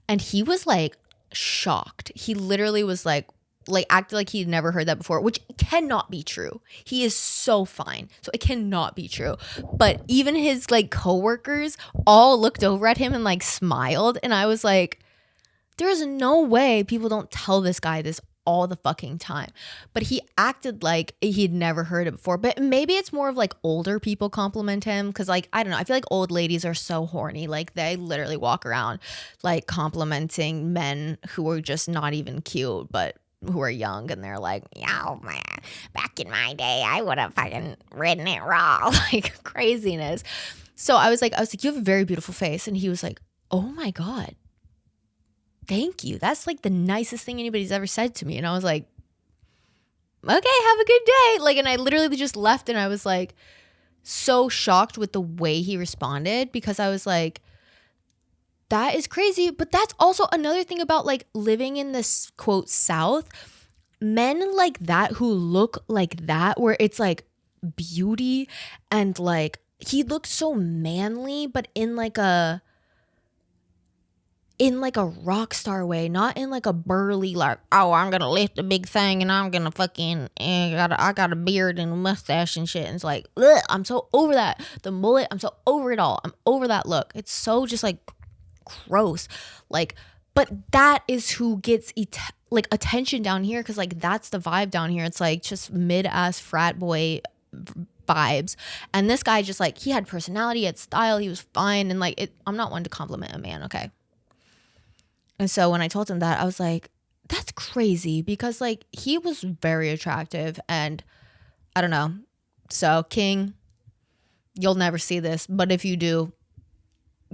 And he was like shocked. He literally was like acted like he'd never heard that before, which cannot be true. He is so fine. So it cannot be true. But even his like coworkers all looked over at him and like smiled. And I was like, there's no way people don't tell this guy this all the fucking time. But he acted like he'd never heard it before. But maybe it's more of like older people compliment him, because like, I don't know, I feel like old ladies are so horny. Like they literally walk around like complimenting men who are just not even cute, but who are young, and they're like, yeah, man, back in my day, I would have fucking ridden it raw. Like craziness. So I was like, you have a very beautiful face. And he was like, oh my God, thank you. That's like the nicest thing anybody's ever said to me. And I was like, okay, have a good day. Like, and I literally just left, and I was like so shocked with the way he responded, because I was like, that is crazy. But that's also another thing about like living in this quote South. Men like that who look like that, where it's like beauty, and like he looked so manly, but in like a rock star way, not in like a burly like, oh, I'm gonna lift a big thing and I'm gonna fucking I got a beard and a mustache and shit. And it's like, ugh, I'm so over that. The mullet, I'm so over it all. I'm over that look. It's so just like gross. Like, but that is who gets like attention down here, because like that's the vibe down here. It's like just mid-ass frat boy vibes. And this guy just like, he had personality, he had style, he was fine. And like I'm not one to compliment a man, okay? And so when I told him that, I was like, that's crazy, because like he was very attractive, and I don't know. So King, you'll never see this, but if you do,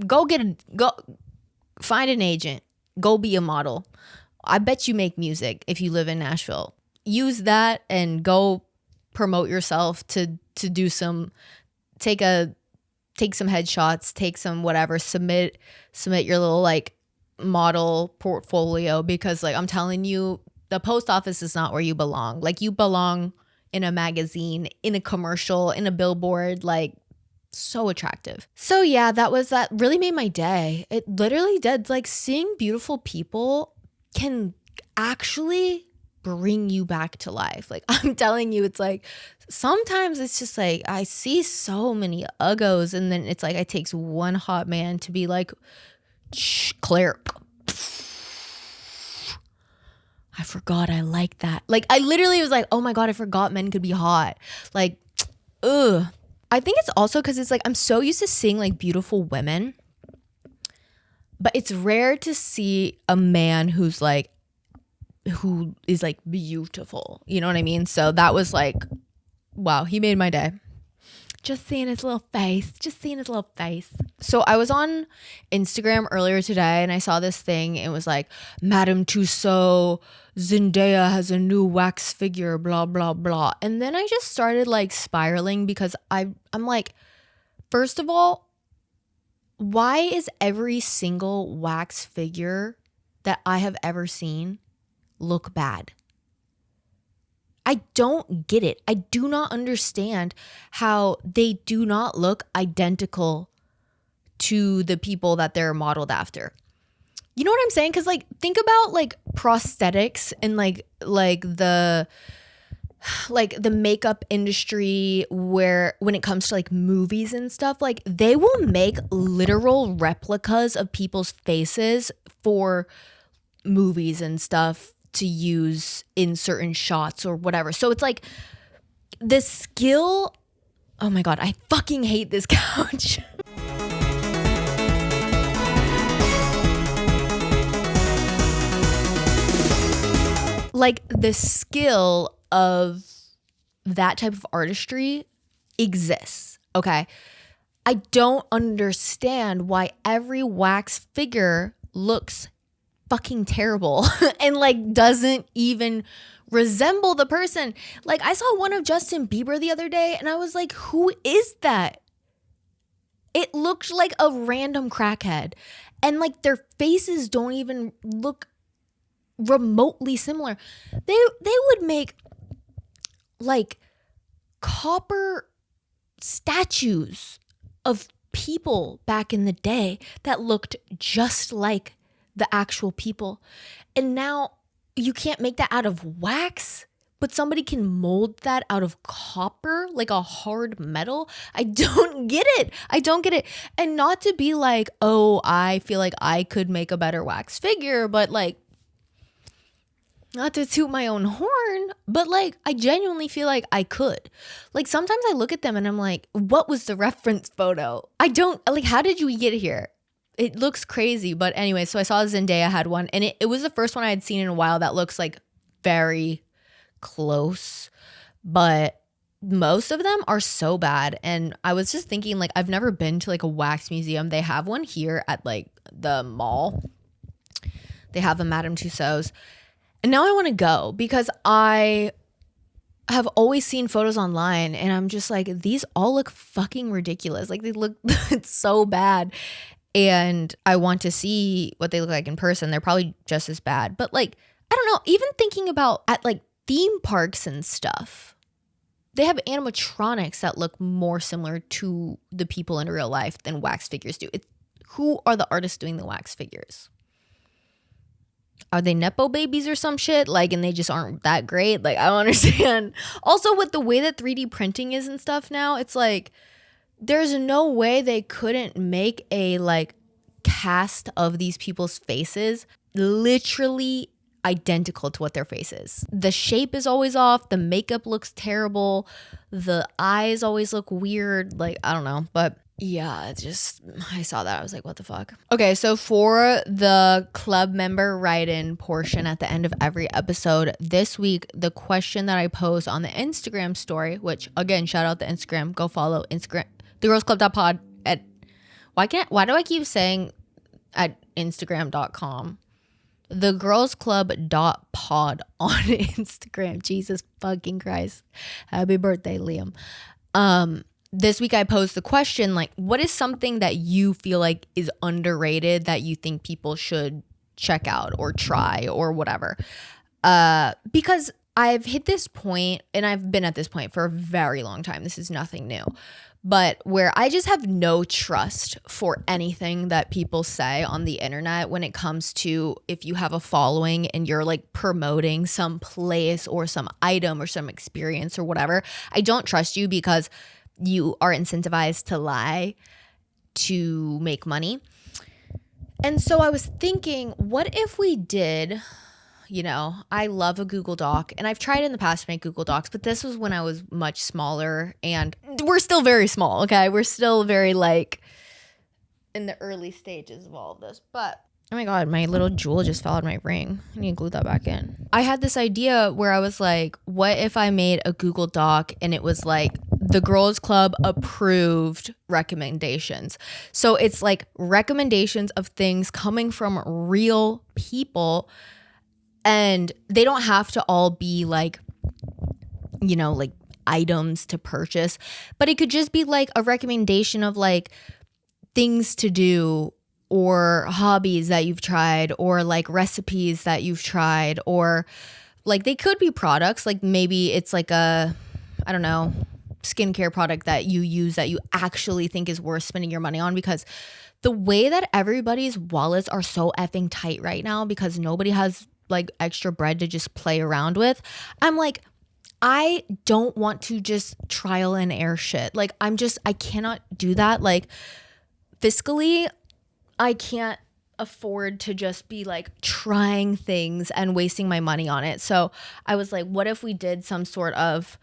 go find an agent, go be a model. I bet you make music if you live in Nashville. Use that and go promote yourself to do some, take some headshots, take some whatever, submit your little like model portfolio, because like I'm telling you, the post office is not where you belong. Like you belong in a magazine, in a commercial, in a billboard, like so attractive. So yeah, that really made my day. It literally did. Like seeing beautiful people can actually bring you back to life. Like I'm telling you, it's like sometimes it's just like I see so many uggos, and then it's like it takes one hot man to be like, shh, Claire, I forgot I like that. Like I literally was like, oh my God, I forgot men could be hot. Like, ugh. I think it's also because it's like I'm so used to seeing like beautiful women, but it's rare to see a man who is like beautiful. You know what I mean? So that was like, wow, he made my day. Just seeing his little face. So I was on Instagram earlier today, and I saw this thing. It was like, Madame Tussauds, Zendaya has a new wax figure, blah, blah, blah. And then I just started like spiraling, because I'm like, first of all, why is every single wax figure that I have ever seen look bad? I don't get it. I do not understand how they do not look identical to the people that they're modeled after. You know what I'm saying? Because like think about like prosthetics and like the makeup industry, where when it comes to like movies and stuff, like they will make literal replicas of people's faces for movies and stuff to use in certain shots or whatever. So it's like the skill. Oh my God, I fucking hate this couch. Like the skill of that type of artistry exists, okay? I don't understand why every wax figure looks fucking terrible and like doesn't even resemble the person. Like I saw one of Justin Bieber the other day, and I was like, who is that? It looked like a random crackhead. And like their faces don't even look remotely similar. They would make like copper statues of people back in the day that looked just like the actual people. And now you can't make that out of wax, but somebody can mold that out of copper, like a hard metal. I don't get it. I don't get it. And not to be like, oh, I feel like I could make a better wax figure, but like, not to toot my own horn, but like, I genuinely feel like I could. Like, sometimes I look at them and I'm like, what was the reference photo? I don't, like, how did you get here? It looks crazy. But anyway, so I saw Zendaya had one, and it was the first one I had seen in a while that looks like very close. But most of them are so bad. And I was just thinking, like, I've never been to like a wax museum. They have one here at like the mall. They have a Madame Tussauds. And now I want to go because I have always seen photos online and I'm just like, these all look fucking ridiculous. Like, they look it's so bad. And I want to see what they look like in person. They're probably just as bad. But like, I don't know, even thinking about at like theme parks and stuff, they have animatronics that look more similar to the people in real life than wax figures do. Who are the artists doing the wax figures? Are they Nepo babies or some shit? Like, and they just aren't that great? Like, I don't understand. Also, with the way that 3D printing is and stuff now, it's like, there's no way they couldn't make a, like, cast of these people's faces literally identical to what their face is. The shape is always off. The makeup looks terrible. The eyes always look weird. Like, I don't know. But yeah, it's just, I saw that. I was like, what the fuck? Okay, so for the club member write-in portion at the end of every episode, this week, the question that I posed on the Instagram story, which again, shout out the Instagram, go follow Instagram, thegirlsclub.pod at, why do I keep saying at Instagram.com? Thegirlsclub.pod on Instagram. Jesus fucking Christ. Happy birthday, Liam. This week I posed the question, like, what is something that you feel like is underrated that you think people should check out or try or whatever? Because I've hit this point, and I've been at this point for a very long time. This is nothing new. But where I just have no trust for anything that people say on the internet when it comes to if you have a following and you're like promoting some place or some item or some experience or whatever. I don't trust you because you are incentivized to lie to make money. And so I was thinking, what if we did, you know, I love a Google Doc, and I've tried in the past to make Google Docs, but this was when I was much smaller, and we're still very small, okay? We're still very like in the early stages of all of this, but oh my God, my little jewel just fell out of my ring. I need to glue that back in. I had this idea where I was like, what if I made a Google Doc and it was like the Girls Club approved recommendations. So it's like recommendations of things coming from real people, and they don't have to all be like, you know, like items to purchase, but it could just be like a recommendation of like things to do or hobbies that you've tried or like recipes that you've tried, or like they could be products. Like maybe it's like a, I don't know, skincare product that you use that you actually think is worth spending your money on, because the way that everybody's wallets are so effing tight right now because nobody has like extra bread to just play around with. I'm like, I don't want to just trial and error shit. Like I cannot do that. Like fiscally, I can't afford to just be like trying things and wasting my money on it. So I was like, what if we did some sort of,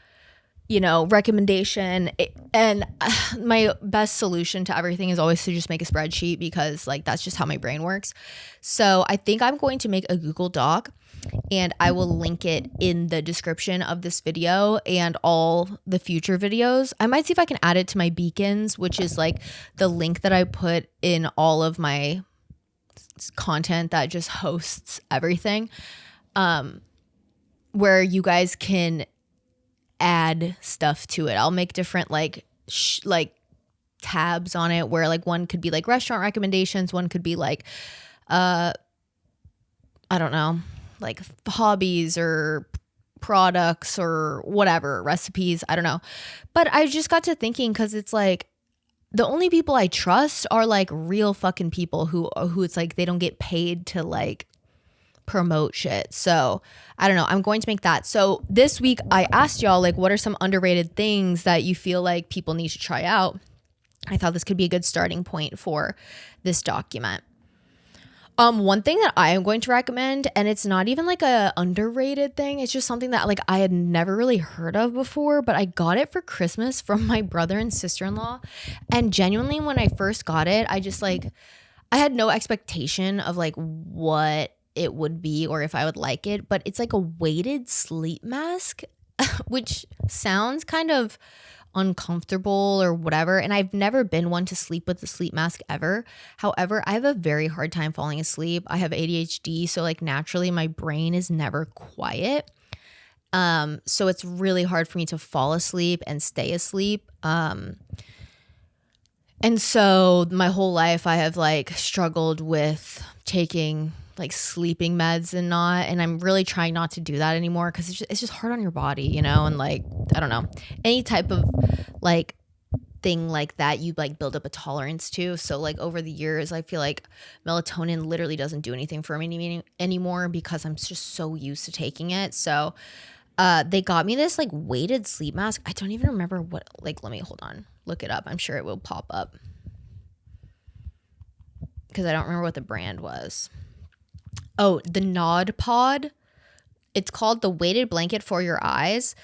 you know, recommendation? And my best solution to everything is always to just make a spreadsheet, because like that's just how my brain works. So I think I'm going to make a Google Doc, and I will link it in the description of this video and all the future videos. I might see if I can add it to my beacons, which is like the link that I put in all of my content that just hosts everything, where you guys can add stuff to it. I'll make different like tabs on it where like one could be like restaurant recommendations, one could be like I don't know, like hobbies or products or whatever, recipes, I don't know. But I just got to thinking, because it's like the only people I trust are like real fucking people who it's like they don't get paid to like promote shit. So I don't know, I'm going to make that. So this week I asked y'all like, what are some underrated things that you feel like people need to try out? I thought this could be a good starting point for this document. One thing that I am going to recommend, and it's not even like a underrated thing, it's just something that like I had never really heard of before, but I got it for Christmas from my brother and sister-in-law. And genuinely, when I first got it, I just like, I had no expectation of like what it would be or if I would like it, but it's like a weighted sleep mask, which sounds kind of uncomfortable or whatever, and I've never been one to sleep with a sleep mask ever. However, I have a very hard time falling asleep. I have ADHD, so like naturally my brain is never quiet. So it's really hard for me to fall asleep and stay asleep. And so my whole life I have like struggled with taking like sleeping meds and I'm really trying not to do that anymore, because it's just hard on your body, you know, and like, I don't know, any type of like thing like that you like build up a tolerance to. So like over the years I feel like melatonin literally doesn't do anything for me anymore because I'm just so used to taking it. So they got me this like weighted sleep mask. I don't even remember what, like, let me hold on, look it up. I'm sure it will pop up because I don't remember what the brand was. Oh, the Nod Pod. It's called the weighted blanket for your eyes.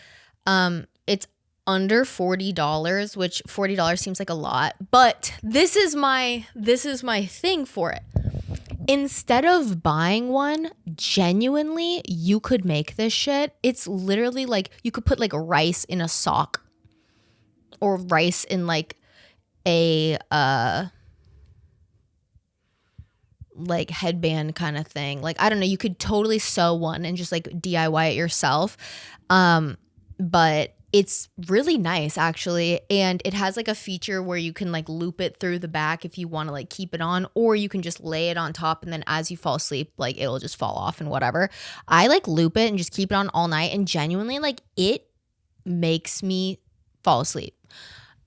It's under $40, which $40 seems like a lot, but this is my thing for it. Instead of buying one, genuinely, you could make this shit. It's literally like you could put like rice in a sock or rice in like a like headband kind of thing. Like, I don't know, you could totally sew one and just like DIY it yourself. But it's really nice actually. And it has like a feature where you can like loop it through the back if you want to like keep it on, or you can just lay it on top and then as you fall asleep, like it'll just fall off and whatever. I like loop it and just keep it on all night, and genuinely like it makes me fall asleep.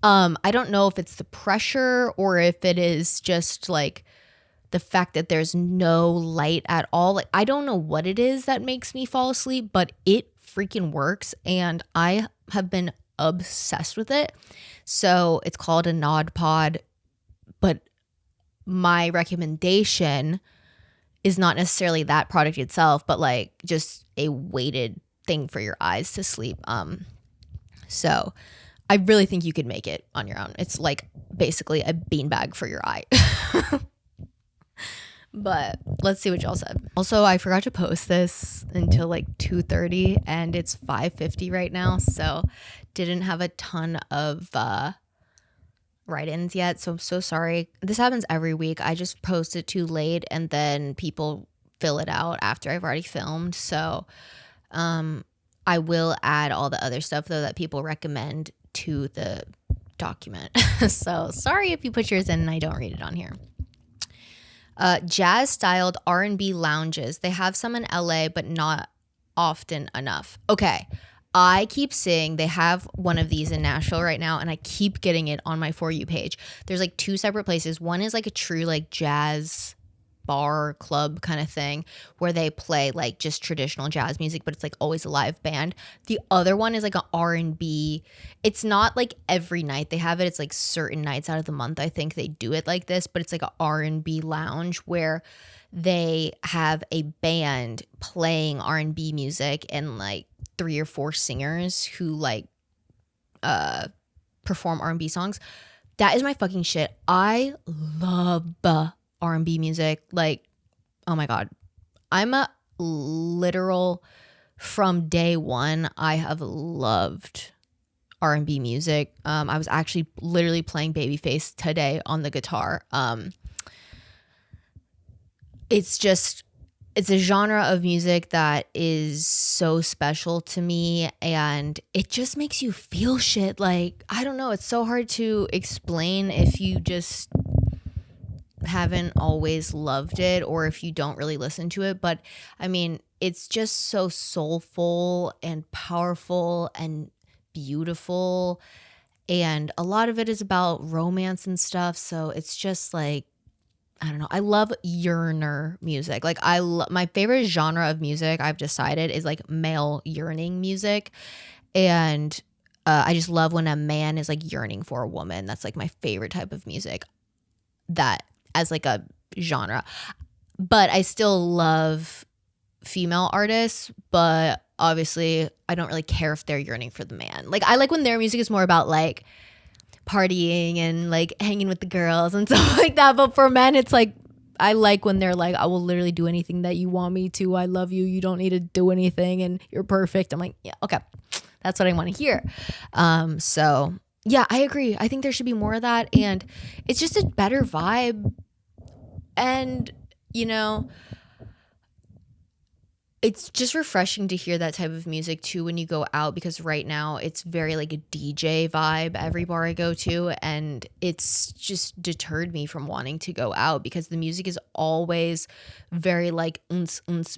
I don't know if it's the pressure or if it is just like the fact that there's no light at all. Like, I don't know what it is that makes me fall asleep, but it freaking works. And I have been obsessed with it. So it's called a Nod Pod. But my recommendation is not necessarily that product itself, but like just a weighted thing for your eyes to sleep. So I really think you could make it on your own. It's like basically a beanbag for your eye. But let's see what y'all said. Also, I forgot to post this until like 2:30 and it's 5:50 right now. So didn't have a ton of write-ins yet. So I'm so sorry. This happens every week. I just post it too late and then people fill it out after I've already filmed. So I will add all the other stuff though that people recommend to the document. So sorry if you put yours in and I don't read it on here. Jazz styled R&B lounges. They have some in LA, but not often enough. Okay. I keep seeing they have one of these in Nashville right now, and I keep getting it on my For You page. There's like two separate places. One is like a true like jazz bar club kind of thing where they play like just traditional jazz music, but it's like always a live band. The other one is like an R&B. It's not like every night they have it. It's like certain nights out of the month I think they do it like this, but it's like an R&B lounge where they have a band playing R&B music and like 3 or 4 singers who like perform R&B songs. That is my fucking shit. I love R&B music. Like, oh my God. I'm a literal, from day one, I have loved R&B music. I was actually literally playing Babyface today on the guitar. It's just it's a genre of music that is so special to me, and it just makes you feel shit. Like, I don't know, it's so hard to explain if you just haven't always loved it or if you don't really listen to it. But I mean, it's just so soulful and powerful and beautiful, and a lot of it is about romance and stuff. So it's just like, I don't know. I love yearner music. Like, my favorite genre of music, I've decided, is like male yearning music. And I just love when a man is like yearning for a woman. That's like my favorite type of music, that as like a genre. But I still love female artists, but obviously I don't really care if they're yearning for the man. Like, I like when their music is more about like partying and like hanging with the girls and stuff like that. But for men, it's like, I like when they're like, I will literally do anything that you want me to. I love you. You don't need to do anything and you're perfect. I'm like, yeah, okay. That's what I want to hear. So yeah, I agree. I think there should be more of that, and it's just a better vibe. And, you know, it's just refreshing to hear that type of music too when you go out, because right now it's very like a DJ vibe every bar I go to, and it's just deterred me from wanting to go out because the music is always very like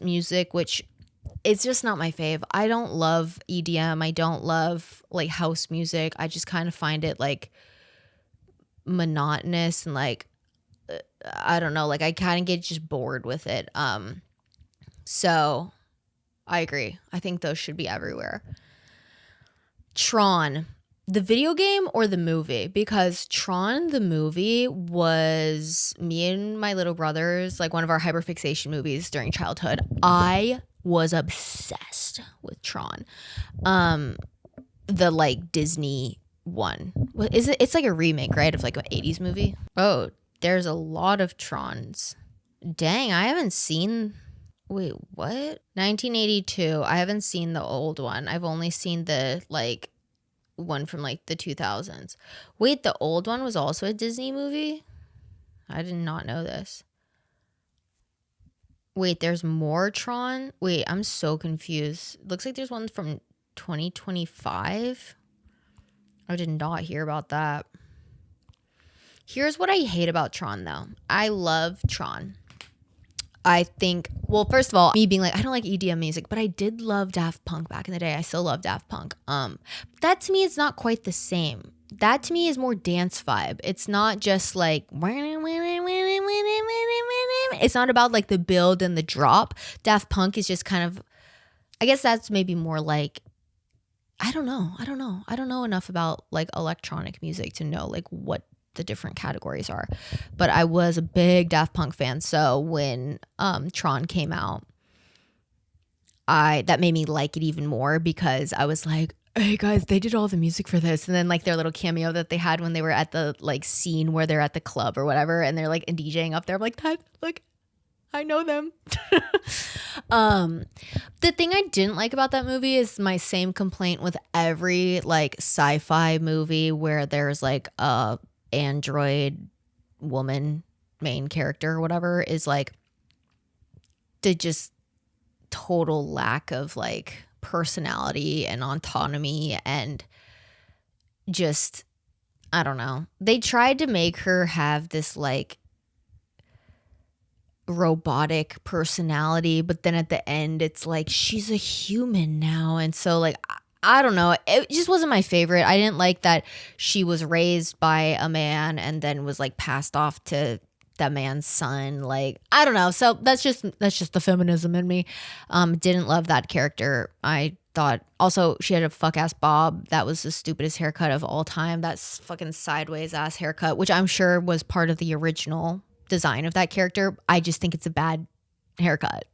music, which it's just not my fave. I don't love EDM. I don't love like house music. I just kind of find it like monotonous and like, I don't know, like I kind of get just bored with it. So I agree. I think those should be everywhere. Tron, the video game or the movie? Because Tron, the movie, was me and my little brothers, like one of our hyperfixation movies during childhood. I was obsessed with Tron. The like Disney one. What is it? It's like a remake, right? Of like an 80s movie. Oh, there's a lot of Trons. Dang, I haven't seen... Wait, what? 1982. I haven't seen the old one. I've only seen the like one from like the 2000s. Wait, the old one was also a Disney movie? I did not know this. Wait, there's more Tron? Wait, I'm so confused. Looks like there's one from 2025. I did not hear about that. Here's what I hate about Tron though. I love Tron. I think, well, first of all, me being like, I don't like EDM music, but I did love Daft Punk back in the day. I still love Daft Punk. That to me is not quite the same. That to me is more dance vibe. It's not just like, it's not about like the build and the drop. Daft Punk is just kind of, I guess that's maybe more like, I don't know. I don't know enough about like electronic music to know like what the different categories are, but I was a big Daft Punk fan. So when Tron came out, that made me like it even more, because I was like, hey guys, they did all the music for this. And then like their little cameo that they had when they were at the like scene where they're at the club or whatever, and they're like DJing up there. I'm like, that, like, I know them. The thing I didn't like about that movie is my same complaint with every like sci-fi movie where there's like a android woman main character or whatever, is like the just total lack of like personality and autonomy, and just, I don't know. They tried to make her have this like robotic personality, but then at the end it's like she's a human now, and so like I don't know. It just wasn't my favorite. I didn't like that she was raised by a man and then was like passed off to that man's son. Like, I don't know. So that's just the feminism in me. Didn't love that character. I thought also she had a fuck ass bob. That was the stupidest haircut of all time. That's fucking sideways ass haircut, which I'm sure was part of the original design of that character. I just think it's a bad haircut.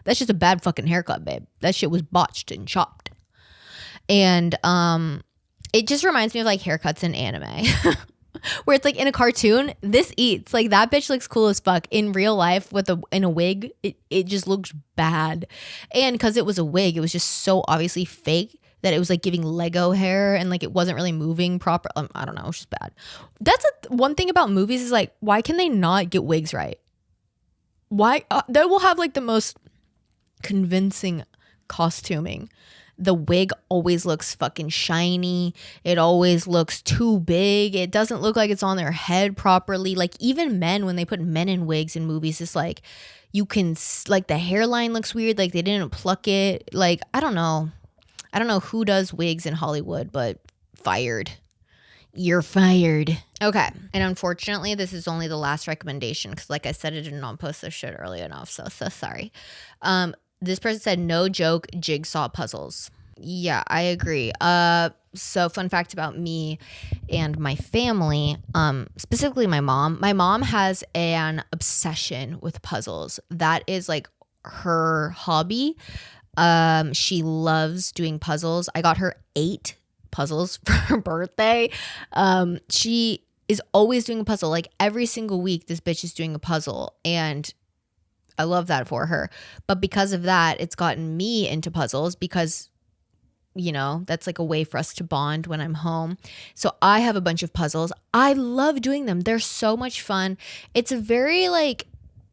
That's just a bad fucking haircut, babe. That shit was botched and chopped. And it just reminds me of like haircuts in anime where it's like in a cartoon, this eats. Like that bitch looks cool as fuck. In real life in a wig, it just looks bad. And because it was a wig, it was just so obviously fake that it was like giving Lego hair, and like it wasn't really moving proper. I don't know, it was just bad. That's one thing about movies is like, why can they not get wigs right? Why they will have like the most convincing costuming. The wig always looks fucking shiny. It always looks too big. It doesn't look like it's on their head properly. Like even men, when they put men in wigs in movies, it's like you can like the hairline looks weird. Like they didn't pluck it. Like I don't know who does wigs in Hollywood, but fired. You're fired. Okay. And unfortunately, this is only the last recommendation because, like I said, I did not post this shit early enough. So sorry. This person said, no joke, jigsaw puzzles. Yeah, I agree. So fun fact about me and my family, specifically my mom. My mom has an obsession with puzzles. That is like her hobby. She loves doing puzzles. I got her 8 puzzles for her birthday. She is always doing a puzzle. Like every single week, this bitch is doing a puzzle, and I love that for her. But because of that, it's gotten me into puzzles because, you know, that's like a way for us to bond when I'm home. So I have a bunch of puzzles. I love doing them. They're so much fun. It's a very like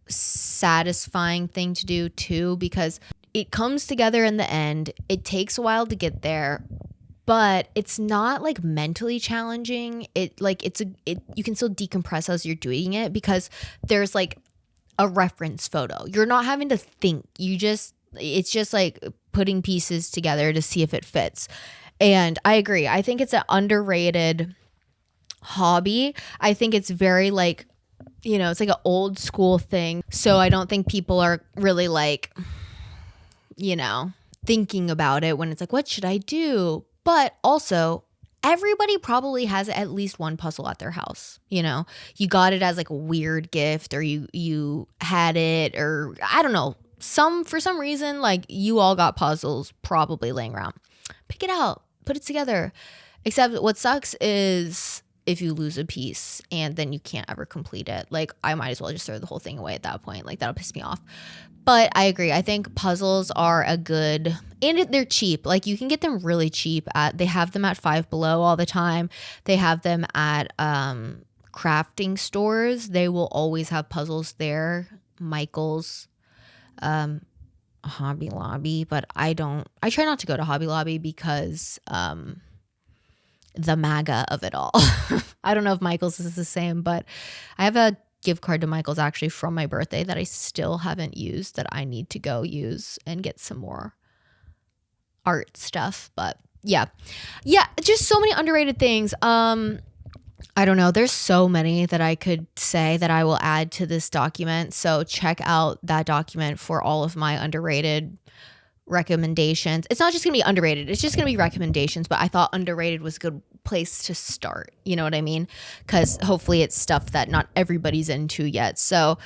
satisfying thing to do too, because it comes together in the end. It takes a while to get there, but it's not like mentally challenging. You can still decompress as you're doing it because there's like a reference photo. You're not having to think. It's just like putting pieces together to see if it fits. And I agree. I think it's an underrated hobby. I think it's very like, you know, it's like an old school thing. So I don't think people are really like, you know, thinking about it when it's like, what should I do? But also, everybody probably has at least one puzzle at their house. You know, you got it as like a weird gift, or you had it, or I don't know, for some reason, like you all got puzzles probably laying around. Pick it out, put it together. Except what sucks is if you lose a piece and then you can't ever complete it. Like I might as well just throw the whole thing away at that point. Like that'll piss me off. But I agree. I think puzzles are a good, and they're cheap. Like you can get them really cheap they have them at Five Below all the time. They have them at crafting stores. They will always have puzzles there. Michael's, Hobby Lobby, but I try not to go to Hobby Lobby because the MAGA of it all. I don't know if Michael's is the same, but I have a gift card to Michael's actually from my birthday that I still haven't used that I need to go use and get some more art stuff. But yeah, just so many underrated things. I don't know. There's so many that I could say that I will add to this document. So check out that document for all of my underrated recommendations. It's not just going to be underrated. It's just going to be recommendations, but I thought underrated was a good place to start. You know what I mean? Because hopefully it's stuff that not everybody's into yet. So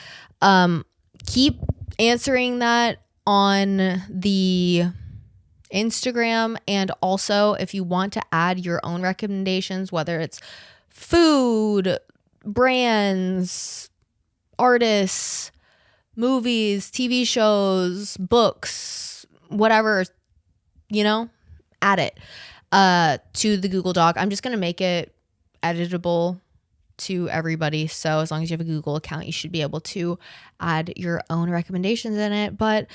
keep answering that on the Instagram. And also if you want to add your own recommendations, whether it's food, brands, artists, movies, TV shows, books, whatever, you know, add it to the Google Doc. I'm just going to make it editable to everybody. So as long as you have a Google account, you should be able to add your own recommendations in it. But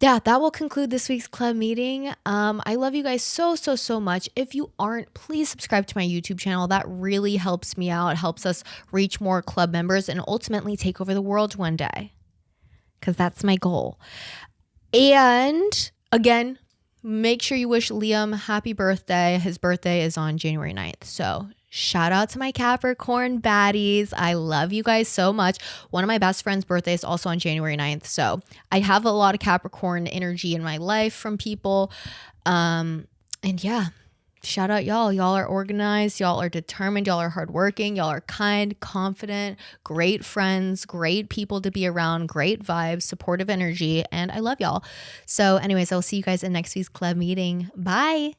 yeah, that will conclude this week's club meeting. I love you guys so much. If you aren't, please subscribe to my YouTube channel. That really helps me out. It helps us reach more club members and ultimately take over the world one day, because that's my goal. And again, make sure you wish Liam happy birthday. His birthday is on January 9th. So shout out to my Capricorn baddies. I love you guys so much. One of my best friend's birthday is also on January 9th. So I have a lot of Capricorn energy in my life from people. And yeah, shout out y'all. Y'all are organized. Y'all are determined. Y'all are hardworking. Y'all are kind, confident, great friends, great people to be around, great vibes, supportive energy. And I love y'all. So anyways, I'll see you guys in next week's club meeting. Bye.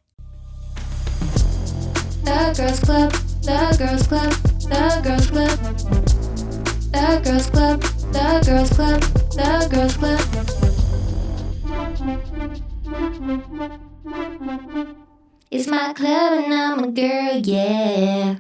The Girls Club, the Girls Club, the Girls Club, the Girls Club, the Girls Club, the Girls Club. It's my club and I'm a girl, yeah.